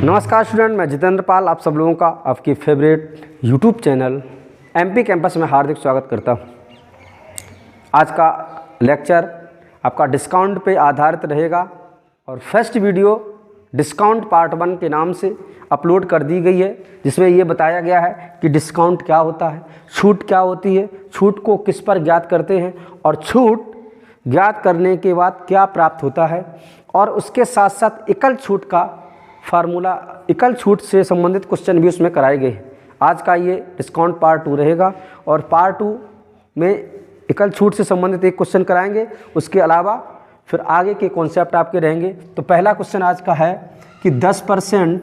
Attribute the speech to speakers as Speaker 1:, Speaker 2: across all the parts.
Speaker 1: नमस्कार स्टूडेंट, मैं जितेंद्र पाल आप सब लोगों का आपकी favourite YouTube channel MP campus में हार्दिक स्वागत करता हूं। आज का लेक्चर आपका डिस्काउंट पे आधारित रहेगा और फर्स्ट वीडियो डिस्काउंट पार्ट 1 के नाम से अपलोड कर दी गई है, जिसमें ये बताया गया है कि डिस्काउंट क्या होता है, छूट क्या होती है, छूट को किस पर ज्ञात करते हैं और छूट ज्ञात करने के बाद क्या प्राप्त होता है, और उसके साथ साथ एकल छूट का फार्मूला, एकल छूट से संबंधित क्वेश्चन भी उसमें कराए गए हैं। आज का ये डिस्काउंट पार्ट 2 रहेगा और पार्ट 2 में एकल छूट से संबंधित एक क्वेश्चन कराएंगे। उसके अलावा फिर आगे के कॉन्सेप्ट आपके रहेंगे। तो पहला क्वेश्चन आज का है कि 10%,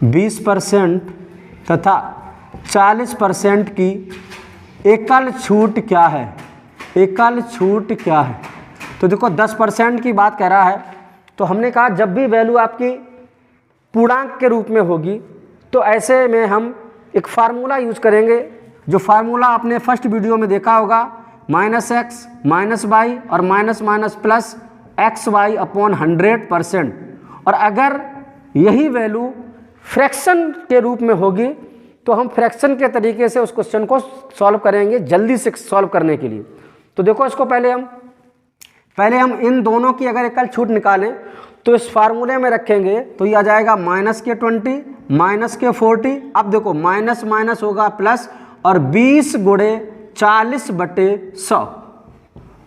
Speaker 1: 20% तथा 40% की एकल छूट क्या है। एकल छूट क्या है? तो देखो 10% की बात कह रहा है, तो हमने कहा जब भी वैल्यू आपकी पूर्णांक के रूप में होगी तो ऐसे में हम एक फार्मूला यूज करेंगे, जो फार्मूला आपने फर्स्ट वीडियो में देखा होगा, -x -y और माइनस प्लस xy अपॉन 100%। और अगर यही वैल्यू फ्रैक्शन के रूप में होगी तो हम फ्रैक्शन के तरीके से उस क्वेश्चन को सॉल्व करेंगे, जल्दी से सॉल्व करने के लिए। तो देखो इसको पहले हम इन दोनों की अगर एकल छूट निकालें तो इस फार्मूले में रखेंगे तो ये आ जाएगा -20 -40। अब देखो माइनस माइनस होगा प्लस और 20 गुणे 40/100,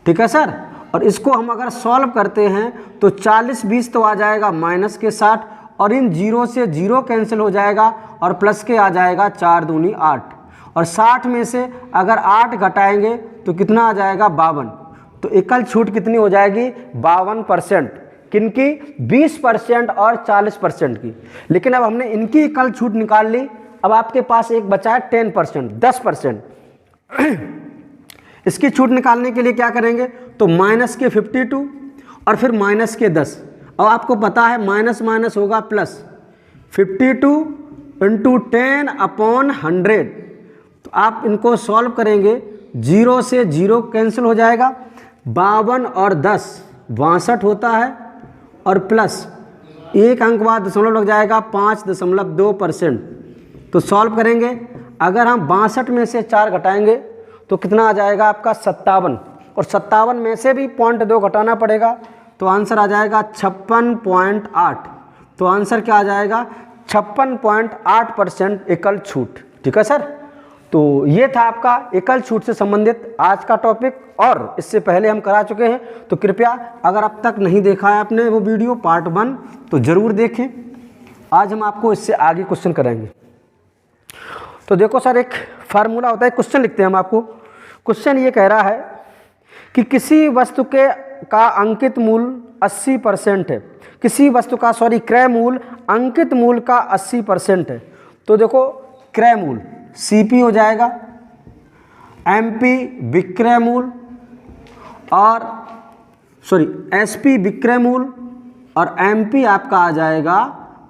Speaker 1: ठीक है सर। और इसको हम अगर सॉल्व करते हैं तो 40-20 तो आ जाएगा माइनस के 60 और इन 0 से 0 कैंसिल हो जाएगा और प्लस के आ जाएगा 4 दूनी 8 और 60 में से अगर 8 घटाएंगे तो कितना आ जाएगा 52। तो एकल छूट कितनी हो जाएगी 52%। किनकी? 20% और 40% की। लेकिन अब हमने इनकी एकल छूट निकाल ली, अब आपके पास एक बचा है 10%। इसकी छूट निकालने के लिए क्या करेंगे? तो -52 और फिर -10। अब आपको पता है माइनस माइनस होगा प्लस, 52 × 10/100। तो आप इनको सॉल्व करेंगे, 0 से 0 कैंसिल हो जाएगा, 52 और 10 62 होता है और प्लस एक अंक बाद दशमलव लग जाएगा 5.2%। तो सॉल्व करेंगे, अगर हम 62 में से 4 घटाएंगे तो कितना आ जाएगा आपका 57 और 57 में से भी 0.2 घटाना पड़ेगा तो आंसर आ जाएगा 56.8। तो आंसर क्या आ जाएगा 56.8% एकल छूट, ठीक है सर। तो ये था आपका एकल छूट से संबंधित आज का टॉपिक और इससे पहले हम करा चुके हैं। तो कृपया अगर अब तक नहीं देखा है आपने वो वीडियो पार्ट 1 तो ज़रूर देखें। आज हम आपको इससे आगे क्वेश्चन कराएंगे। तो देखो सर, एक फार्मूला होता है, क्वेश्चन लिखते हैं हम आपको। क्वेश्चन ये कह रहा है कि किसी वस्तु का अंकित मूल्य 80% है, किसी वस्तु का क्रय मूल्य अंकित मूल्य का 80% है। तो देखो क्रय मूल्य CP हो जाएगा, MP विक्रय मूल्य और SP विक्रय मूल्य और MP आपका आ जाएगा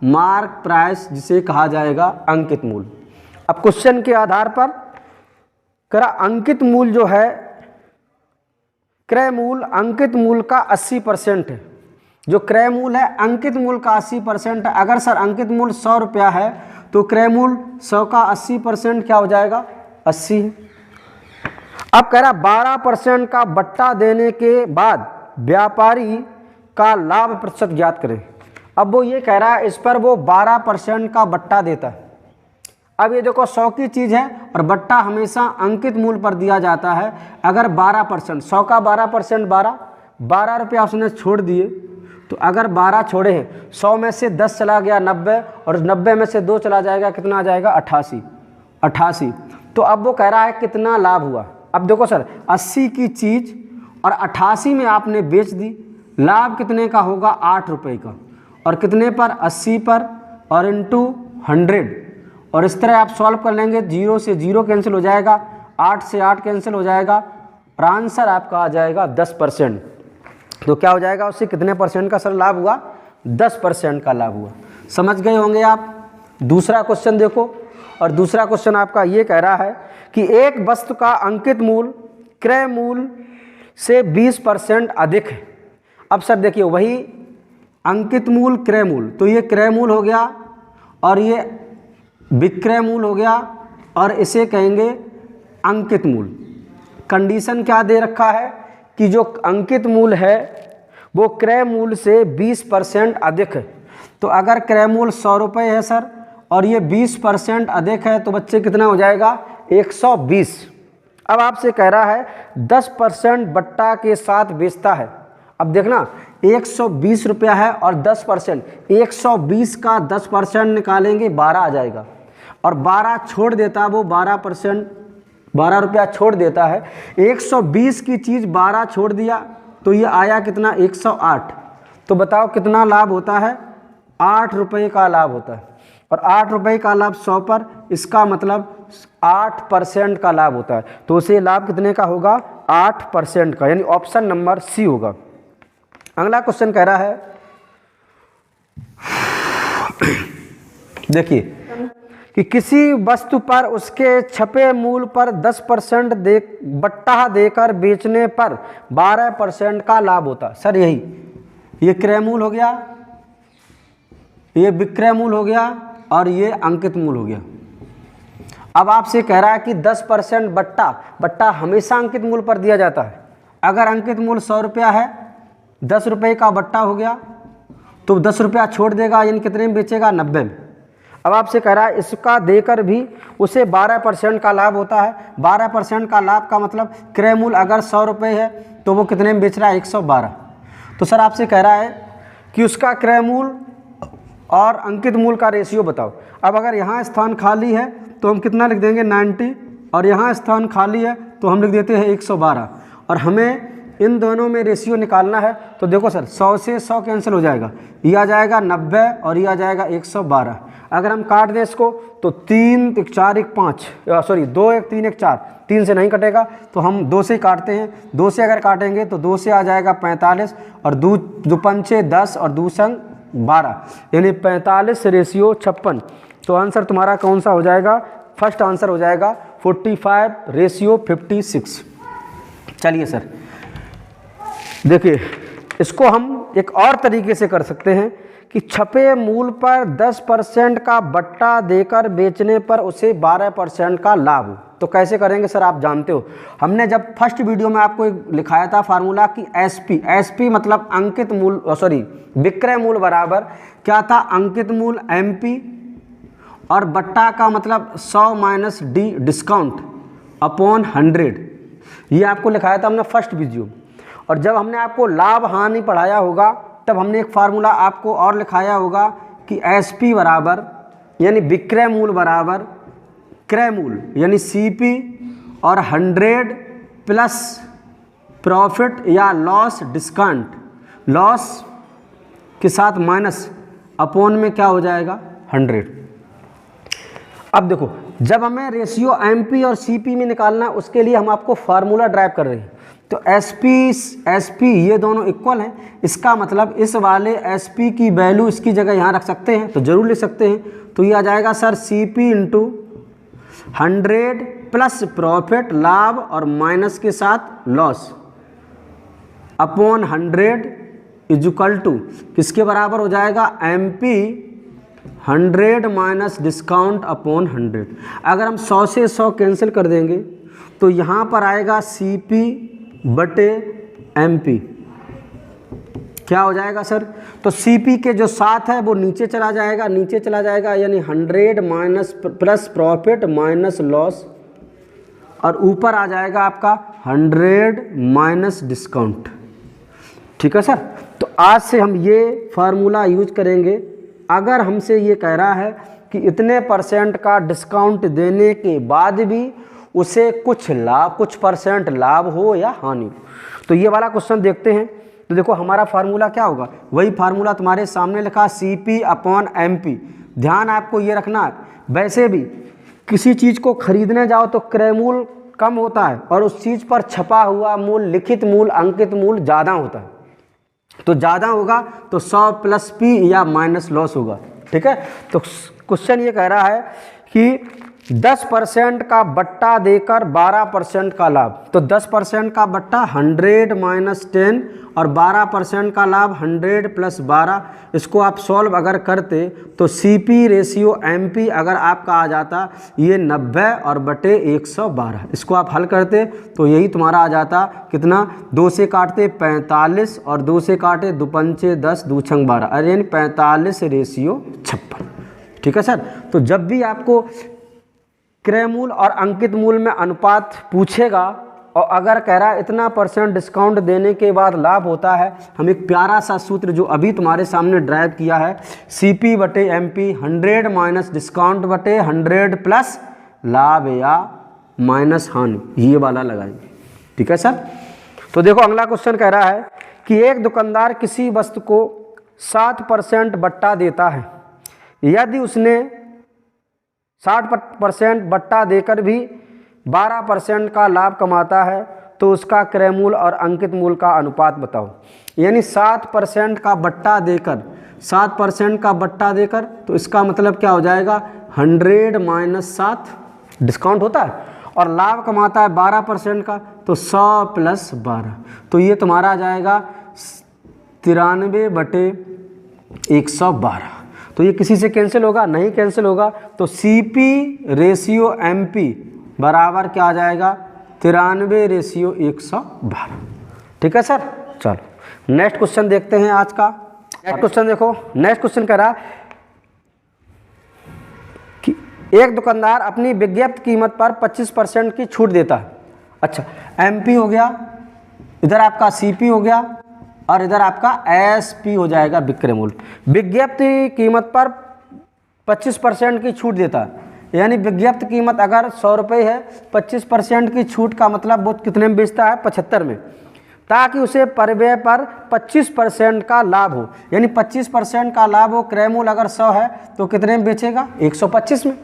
Speaker 1: मार्क प्राइस, जिसे कहा जाएगा अंकित मूल्य। अब क्वेश्चन के आधार पर करा अंकित मूल्य जो है, क्रय मूल्य अंकित मूल्य का 80% है। जो क्रय मूल्य है अंकित मूल्य का 80% है। अगर सर अंकित मूल्य 100 रुपया है तो क्रय मूल्य 100 का 80% क्या हो जाएगा 80 है। अब कह रहा 12% का बट्टा देने के बाद व्यापारी का लाभ प्रतिशत ज्ञात करें। अब वो ये कह रहा है इस पर वो 12% का बट्टा देता है। अब ये देखो 100 की चीज़ है और बट्टा हमेशा अंकित मूल्य पर दिया जाता है। अगर 12%, 100 का 12% 12 रुपया उसने छोड़ दिए, तो अगर 12 छोड़े हैं, 100 में से 10 चला गया 90 और 90 में से 2 चला जाएगा, कितना आ जाएगा 88। तो अब वो कह रहा है कितना लाभ हुआ। अब देखो सर 80 की चीज़ और 88 में आपने बेच दी, लाभ कितने का होगा 8 रुपये का, और कितने पर 80 पर और इंटू 100। और इस तरह आप सॉल्व कर लेंगे, 0 से 0 कैंसिल हो जाएगा, 8 से 8 कैंसिल हो जाएगा और आंसर आपका आ जाएगा 10%। तो क्या हो जाएगा उससे कितने % का सर लाभ हुआ 10% का लाभ हुआ। समझ गए होंगे आप। दूसरा क्वेश्चन देखो, और दूसरा क्वेश्चन आपका ये कह रहा है कि एक वस्तु का अंकित मूल्य क्रय मूल्य से 20% अधिक है। अब सर देखिए वही अंकित मूल, क्रय मूल, तो ये क्रय मूल हो गया और ये विक्रय मूल हो गया और इसे कहेंगे अंकित मूल। कंडीशन क्या दे रखा है कि जो अंकित मूल है वो क्रय मूल से 20% अधिक है। तो अगर क्रय मूल 100 रुपये है सर और ये 20% अधिक है तो बच्चे कितना हो जाएगा 120। अब आपसे कह रहा है 10% बट्टा के साथ बेचता है। अब देखना 120 रुपया है और 10%, 120 का 10% निकालेंगे 12 आ जाएगा और 12 छोड़ देता है वो 12%, 12 रुपया छोड़ देता है। 120 की चीज़ 12 छोड़ दिया तो ये आया कितना 108। तो बताओ कितना लाभ होता है 8 रुपये का लाभ होता है और 8 रुपये का लाभ 100 पर, इसका मतलब 8% का लाभ होता है। तो उसे लाभ कितने का होगा 8% का, यानी ऑप्शन नंबर सी होगा। अगला क्वेश्चन कह रहा है देखिए कि किसी वस्तु पर उसके छपे मूल पर 10% बट्टा देकर बेचने पर 12% का लाभ होता। सर यही, ये क्रय मूल हो गया, ये विक्रय मूल हो गया और ये अंकित मूल हो गया। अब आपसे कह रहा है कि 10% बट्टा हमेशा अंकित मूल पर दिया जाता है। अगर अंकित मूल 100 रुपया है, 10 रुपये का बट्टा हो गया तो 10 रुपया छोड़ देगा, यानी कितने में बेचेगा 90 में। अब आपसे कह रहा है इसका देकर भी उसे 12% का लाभ होता है। 12% का लाभ का मतलब क्रय मूल अगर 100 रुपये है तो वो कितने में बेच रहा है 112। तो सर आपसे कह रहा है कि उसका क्रय मूल और अंकित मूल का रेशियो बताओ। अब अगर यहाँ स्थान खाली है तो हम कितना लिख देंगे 90 और यहाँ स्थान खाली है तो हम लिख देते हैं 112 और हमें इन दोनों में रेशियो निकालना है। तो देखो सर 100 से 100 कैंसिल हो जाएगा, ये आ जाएगा 90 और ये आ जाएगा 112। अगर हम काट दें इसको तो 3 1 4 1 5 सॉरी 2 1 3 1 4, 3 से नहीं कटेगा तो हम 2 से ही काटते हैं। 2 से अगर काटेंगे तो 2 से आ जाएगा 45 और 2 पंचे 10 और 2 संग 12, यानी 45 रेशियो 56। तो आंसर तुम्हारा कौन सा हो जाएगा, फर्स्ट आंसर हो जाएगा 45 रेशियो 56। चलिए सर देखिए इसको हम एक और तरीके से कर सकते हैं कि छपे मूल पर 10% का बट्टा देकर बेचने पर उसे 12% का लाभ हो। तो कैसे करेंगे सर, आप जानते हो हमने जब फर्स्ट वीडियो में आपको एक लिखाया था फार्मूला कि एसपी मतलब अंकित मूल विक्रय मूल बराबर क्या था, अंकित मूल MP और बट्टा का मतलब 100 माइनस D डिस्काउंट अपॉन 100। ये आपको लिखाया था हमने फर्स्ट वीडियो। और जब हमने आपको लाभ हानि पढ़ाया होगा तब हमने एक फार्मूला आपको और लिखाया होगा कि SP बराबर यानी विक्रय मूल बराबर क्रय मूल यानी CP और 100 प्लस प्रॉफिट या लॉस डिस्काउंट, लॉस के साथ माइनस अपॉन में क्या हो जाएगा 100। अब देखो जब हमें रेशियो MP और CP में निकालना है उसके लिए हम आपको फार्मूला ड्राइव कर रहे हैं। तो SP ये दोनों इक्वल हैं, इसका मतलब इस वाले SP की वैल्यू इसकी जगह यहाँ रख सकते हैं, तो ज़रूर लिख सकते हैं। तो ये आ जाएगा sir CP into 100 plus profit लाभ और माइनस के साथ लॉस अपॉन 100 इजुकल टू किसके बराबर हो जाएगा MP 100 माइनस डिस्काउंट अपॉन 100। अगर हम 100 से 100 कैंसिल कर देंगे तो यहाँ पर आएगा CP बटे MP। क्या हो जाएगा सर, तो CP के जो साथ है वो नीचे चला जाएगा, यानी 100 minus plus profit minus loss और ऊपर आ जाएगा आपका 100 माइनस डिस्काउंट। ठीक है सर, तो आज से हम ये फार्मूला यूज करेंगे। अगर हमसे ये कह रहा है कि इतने % का डिस्काउंट देने के बाद भी उसे कुछ परसेंट लाभ हो या हानि हो, तो ये वाला क्वेश्चन देखते हैं। तो देखो हमारा फार्मूला क्या होगा, वही फार्मूला तुम्हारे सामने लिखा CP अपॉन MP। ध्यान आपको ये रखना है, वैसे भी किसी चीज़ को खरीदने जाओ तो क्रय मूल कम होता है और उस चीज़ पर छपा हुआ मूल, लिखित मूल, अंकित मूल ज़्यादा होता है। तो ज़्यादा होगा तो 100 प्लस P या माइनस लॉस होगा। ठीक है, तो क्वेश्चन ये कह रहा है कि 10% का बट्टा देकर 12% का लाभ। तो 10% का बट्टा 100 माइनस 10 और 12% का लाभ 100 प्लस 12। इसको आप सॉल्व अगर करते तो CP रेशियो MP अगर आपका आ जाता ये 90 और बटे 112। इसको आप हल करते तो यही तुम्हारा आ जाता कितना, 2 से काटते 45 और 2 से काटे 2 पंचे 10 2 छंग 12, अरे यानी 45 रेशियो 56। ठीक है सर। तो जब भी आपको क्रय मूल और अंकित मूल में अनुपात पूछेगा और अगर कह रहा है इतना % डिस्काउंट देने के बाद लाभ होता है, हम एक प्यारा सा सूत्र जो अभी तुम्हारे सामने ड्राइव किया है, CP बटे MP 100 माइनस डिस्काउंट बटे 100 प्लस लाभ या माइनस हानि, ये वाला लगाएंगे। ठीक है सर। तो देखो अगला क्वेश्चन कह रहा है कि एक दुकानदार किसी वस्तु को 7% बट्टा देता है, यदि उसने 60% बट्टा देकर भी 12% का लाभ कमाता है तो उसका क्रय मूल और अंकित मूल का अनुपात बताओ। यानी 7% का बट्टा देकर, 7% का बट्टा देकर तो इसका मतलब क्या हो जाएगा, 100 माइनस 7 डिस्काउंट होता है, और लाभ कमाता है 12% का तो 100 प्लस 12, तो ये तुम्हारा आ जाएगा 93 बटे 112। तो ये किसी से कैंसिल होगा, नहीं कैंसिल होगा, तो CP रेशियो MP बराबर क्या आ जाएगा, 93 रेशियो 112। ठीक है सर। चलो नेक्स्ट क्वेश्चन देखते हैं आज का। नेक्स्ट क्वेश्चन देखो, नेक्स्ट क्वेश्चन कह रहा कि एक दुकानदार अपनी विज्ञापित कीमत पर 25% की छूट देता है। अच्छा, MP हो गया, इधर आपका CP हो गया और इधर आपका SP हो जाएगा विक्रय मूल्य। विज्ञापित कीमत पर 25% की छूट देता है, यानी विज्ञापित कीमत अगर 100 रुपये है, 25% की छूट का मतलब वो कितने में बेचता है, 75 में, ताकि उसे परिव्यय पर 25% का लाभ हो। यानी 25% का लाभ हो, क्रय मूल्य अगर 100 है तो कितने में बेचेगा, 125 में।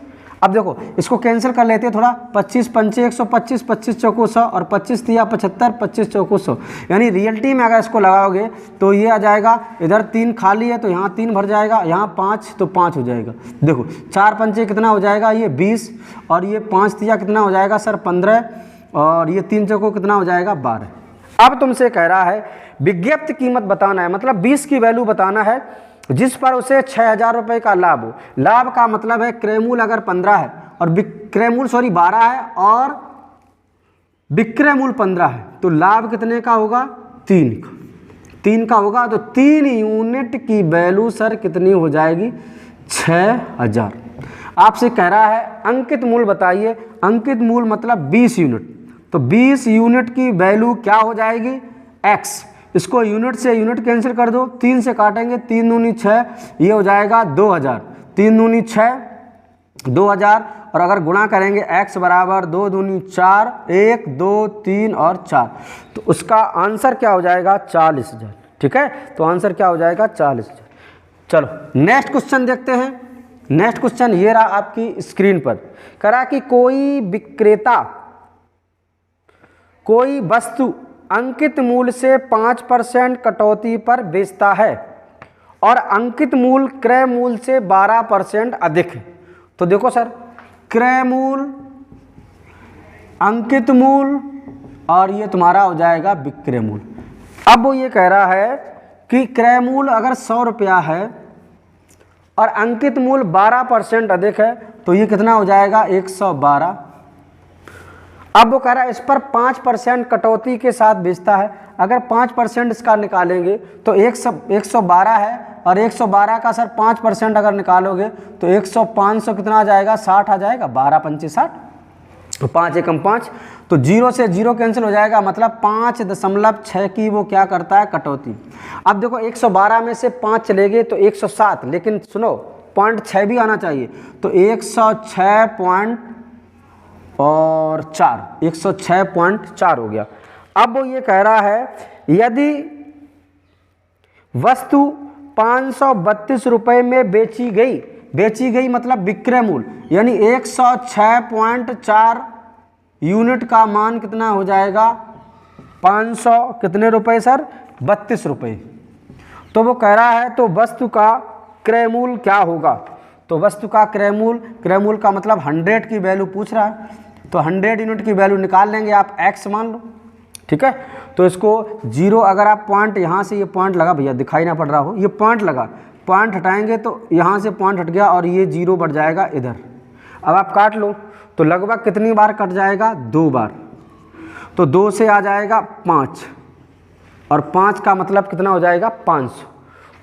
Speaker 1: अब देखो इसको कैंसिल कर लेते हैं थोड़ा, 25 पंचे 125, 25 चौको 100 और 25 तिया 75, 25 चौको 100। यानी रियलिटी में अगर इसको लगाओगे तो ये आ जाएगा, इधर 3 खाली है तो यहाँ 3 भर जाएगा, यहाँ 5 तो 5 हो जाएगा। देखो 4 पंचे कितना हो जाएगा, ये 20, और ये 5 तिया कितना हो जाएगा सर, 15, और ये 3 चौको कितना हो जाएगा, 12। अब तुमसे कह रहा है विज्ञापित कीमत बताना है, मतलब 20 की वैल्यू बताना है जिस पर उसे 6000 रुपये का लाभ हो। लाभ का मतलब है क्रय मूल्य अगर 15 है और विक्रय मूल्य 12 है और विक्रय मूल्य 15 है, तो लाभ कितने का होगा, 3 का होगा। तो 3 यूनिट की वैल्यू सर कितनी हो जाएगी, 6000। आपसे कह रहा है अंकित मूल्य बताइए। अंकित मूल्य मतलब 20 यूनिट, तो 20 यूनिट की वैल्यू क्या हो जाएगी, x। इसको यूनिट से यूनिट कैंसिल कर दो, 3 से काटेंगे, 3 दूनी 6, ये हो जाएगा 2000, 3 दूनी 6 2000, और अगर गुणा करेंगे x बराबर 2 दूनी 4, 1 2 3 और 4, तो उसका आंसर क्या हो जाएगा, 40000। ठीक है, तो आंसर क्या हो जाएगा, 40000। चलो नेक्स्ट क्वेश्चन देखते हैं। नेक्स्ट क्वेश्चन ये रहा आपकी स्क्रीन पर, करा कि कोई विक्रेता कोई वस्तु अंकित मूल्य से 5% कटौती पर बेचता है और अंकित मूल्य क्रय मूल्य से 12% अधिक है। तो देखो सर, क्रय मूल्य, अंकित मूल्य और ये तुम्हारा हो जाएगा विक्रय मूल्य। अब वो ये कह रहा है कि क्रय मूल्य अगर 100 रुपया है और अंकित मूल्य 12% अधिक है, तो ये कितना हो जाएगा, 112। अब वो कह रहा है इस पर 5% कटौती के साथ बेचता है। अगर 5% इसका निकालेंगे तो 112 है, और 112 का सर 5% अगर निकालोगे तो 500 कितना आ जाएगा, 60 आ जाएगा, 12 पंचे 60, तो 5 एकम 5, तो 0 से 0 कैंसिल हो जाएगा, मतलब 5.6 की वो क्या करता है, कटौती। अब देखो 112 में से 5 चले गए तो 107, लेकिन सुनो 0.6 भी आना चाहिए, तो 106.4 हो गया। अब वो ये कह रहा है यदि वस्तु 532 रुपये में बेची गई मतलब विक्रय मूल्य, यानी 106.4 यूनिट का मान कितना हो जाएगा, 500 कितने रुपए सर, 32 रुपये। तो वो कह रहा है तो वस्तु का क्रय मूल्य क्या होगा, तो वस्तु का क्रयमूल, क्रयमूल का मतलब 100 की वैल्यू पूछ रहा है, तो 100 यूनिट की वैल्यू निकाल लेंगे आप, x मान लो, ठीक है। तो इसको 0, अगर आप पॉइंट यहाँ से, ये पॉइंट लगा भैया, दिखाई ना पड़ रहा हो, ये पॉइंट लगा, पॉइंट हटाएंगे तो यहाँ से पॉइंट हट गया और ये 0 बढ़ जाएगा इधर। अब आप काट लो तो लगभग कितनी बार कट जाएगा, 2 बार। तो 2 से आ जाएगा 5 और 5 का मतलब कितना हो जाएगा, 500।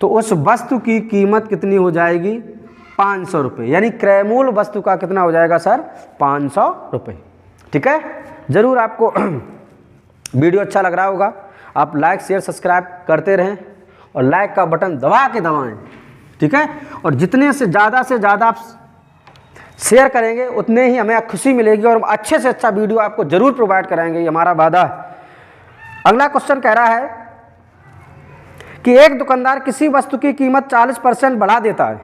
Speaker 1: तो उस वस्तु की कीमत कितनी हो जाएगी, 500 रुपये। यानी क्रयमूल वस्तु का कितना हो जाएगा सर, 500 रुपये। ठीक है, ज़रूर आपको वीडियो अच्छा लग रहा होगा। आप लाइक शेयर सब्सक्राइब करते रहें और लाइक का बटन दबा के दबाएं, ठीक है। और जितने से ज़्यादा आप शेयर करेंगे उतने ही हमें खुशी मिलेगी और हम अच्छे से अच्छा वीडियो आपको ज़रूर प्रोवाइड कराएंगे, ये हमारा वादा है। अगला क्वेश्चन कह रहा है कि एक दुकानदार किसी वस्तु की कीमत 40% बढ़ा देता है,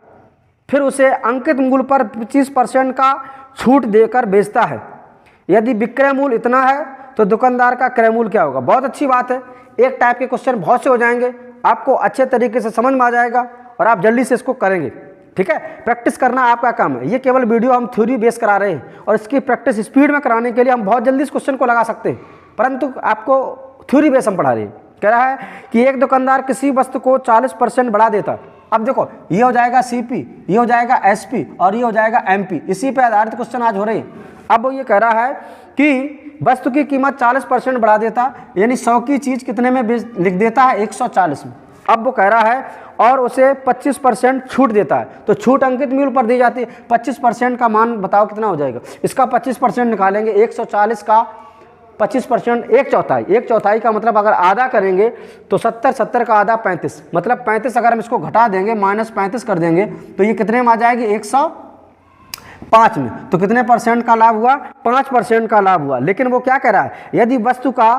Speaker 1: फिर उसे अंकित मूल्य पर 25% का छूट देकर बेचता है। यदि विक्रय मूल्य इतना है तो दुकानदार का क्रय मूल्य क्या होगा। बहुत अच्छी बात है, एक टाइप के क्वेश्चन बहुत से हो जाएंगे, आपको अच्छे तरीके से समझ में आ जाएगा और आप जल्दी से इसको करेंगे। ठीक है, प्रैक्टिस करना आपका काम है। ये केवल वीडियो हम थ्योरी बेस करा रहे हैं और इसकी प्रैक्टिस स्पीड में कराने के लिए हम बहुत जल्दी इस क्वेश्चन को लगा सकते हैं, परंतु आपको थ्योरी बेस हम पढ़ा रहे हैं। कह रहा है कि एक दुकानदार किसी वस्तु को 40% बढ़ा देता है। अब देखो, ये हो जाएगा CP, ये हो जाएगा SP और ये हो जाएगा MP, इसी पे आधारित क्वेश्चन आज हो रहे हैं। अब वो ये कह रहा है कि वस्तु की कीमत 40% बढ़ा देता, यानी 100 की चीज़ कितने में लिख देता है, 140 में। अब वो कह रहा है और उसे 25% छूट देता है, तो छूट अंकित मूल्य पर दी जाती है। 25% का मान बताओ कितना हो जाएगा। इसका 25% निकालेंगे, 140 का 25% 1/4, 1/4 का मतलब अगर आधा करेंगे तो 70, 70 का आधा 35, मतलब 35 अगर हम इसको घटा देंगे, -35 कर देंगे तो ये कितने में आ जाएगी, 105 में। तो कितने परसेंट का लाभ हुआ, 5% का लाभ हुआ। लेकिन वो क्या कह रहा है, यदि वस्तु का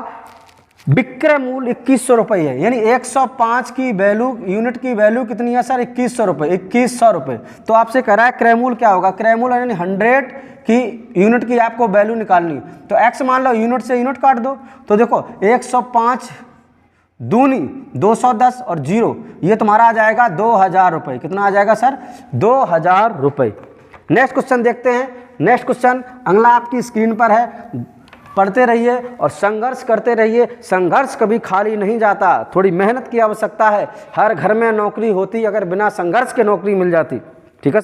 Speaker 1: विक्रय मूल्य 2100 रुपये है, यानी 105 की वैल्यू, यूनिट की वैल्यू कितनी है सर, 2100 रुपये, 2100 रुपये। तो आपसे कह रहा है क्रय मूल्य क्या होगा, क्रय मूल्य यानी 100 की यूनिट की आपको वैल्यू निकालनी है। तो x मान लो, यूनिट से यूनिट काट दो, तो देखो 105 दूनी 210 और 0, ये तुम्हारा आ जाएगा 2000 रुपये। कितना आ जाएगा सर, 2000 रुपये। नेक्स्ट क्वेश्चन देखते हैं। नेक्स्ट क्वेश्चन अगला आपकी स्क्रीन पर है, पढ़ते रहिए और संघर्ष करते रहिए। संघर्ष कभी खाली नहीं जाता, थोड़ी मेहनत की आवश्यकता है। हर घर में नौकरी होती अगर बिना संघर्ष के नौकरी मिल जाती।